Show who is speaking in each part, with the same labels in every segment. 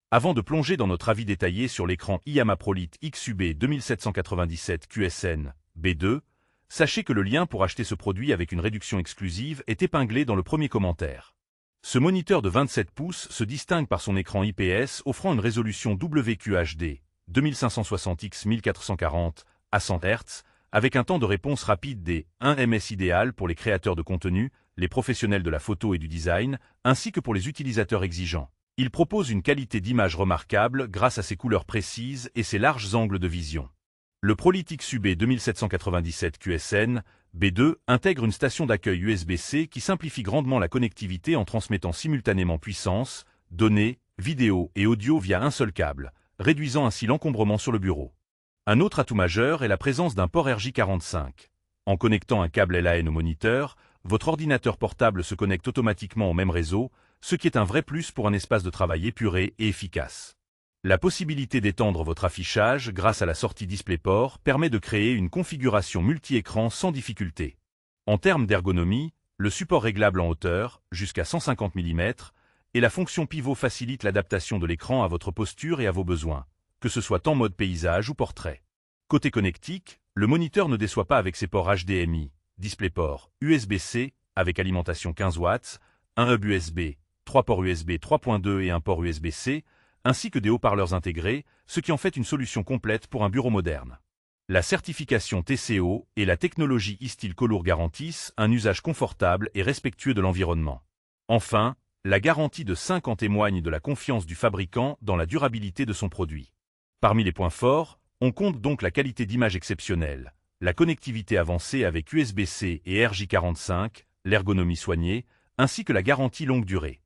Speaker 1: Avant de plonger dans notre avis détaillé sur l'écran IAMA ProLite XUB 2797 QSN B2, sachez que le lien pour acheter ce produit avec une réduction exclusive est épinglé dans le premier commentaire. Ce moniteur de 27 pouces se distingue par son écran IPS offrant une résolution WQHD 2560 x 1440 à 100 Hz, avec un temps de réponse rapide des 1 ms idéal pour les créateurs de contenu, les professionnels de la photo et du design, ainsi que pour les utilisateurs exigeants. Il propose une qualité d'image remarquable grâce à ses couleurs précises et ses larges angles de vision. Le ProLite XUB 2797 QSN B2 intègre une station d'accueil USB-C qui simplifie grandement la connectivité en transmettant simultanément puissance, données, vidéo et audio via un seul câble, réduisant ainsi l'encombrement sur le bureau. Un autre atout majeur est la présence d'un port RJ45. En connectant un câble LAN au moniteur, votre ordinateur portable se connecte automatiquement au même réseau, ce qui est un vrai plus pour un espace de travail épuré et efficace. La possibilité d'étendre votre affichage grâce à la sortie DisplayPort permet de créer une configuration multi-écran sans difficulté. En termes d'ergonomie, le support réglable en hauteur, jusqu'à 150 mm, et la fonction pivot facilite l'adaptation de l'écran à votre posture et à vos besoins, que ce soit en mode paysage ou portrait. Côté connectique, le moniteur ne déçoit pas avec ses ports HDMI, DisplayPort, USB-C, avec alimentation 15 watts, un hub USB, 3 ports USB 3.2 et un port USB-C, ainsi que des haut-parleurs intégrés, ce qui en fait une solution complète pour un bureau moderne. La certification TCO et la technologie e-style Color garantissent un usage confortable et respectueux de l'environnement. Enfin, la garantie de 5 ans témoigne de la confiance du fabricant dans la durabilité de son produit. Parmi les points forts, on compte donc la qualité d'image exceptionnelle, la connectivité avancée avec USB-C et RJ45, l'ergonomie soignée, ainsi que la garantie longue durée.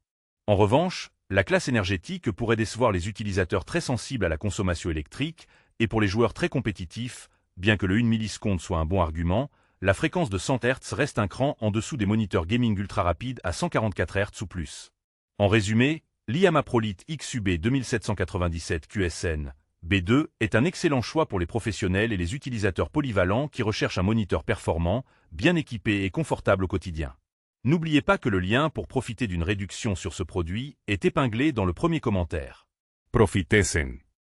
Speaker 1: En revanche, la classe énergétique pourrait décevoir les utilisateurs très sensibles à la consommation électrique, et pour les joueurs très compétitifs, bien que le 1 milliseconde soit un bon argument, la fréquence de 100 Hz reste un cran en dessous des moniteurs gaming ultra rapides à 144 Hz ou plus. En résumé, l'IAMA ProLite XUB 2797 QSN B2 est un excellent choix pour les professionnels et les utilisateurs polyvalents qui recherchent un moniteur performant, bien équipé et confortable au quotidien. N'oubliez pas que le lien pour profiter d'une réduction sur ce produit est épinglé dans le premier commentaire.
Speaker 2: Profitesen.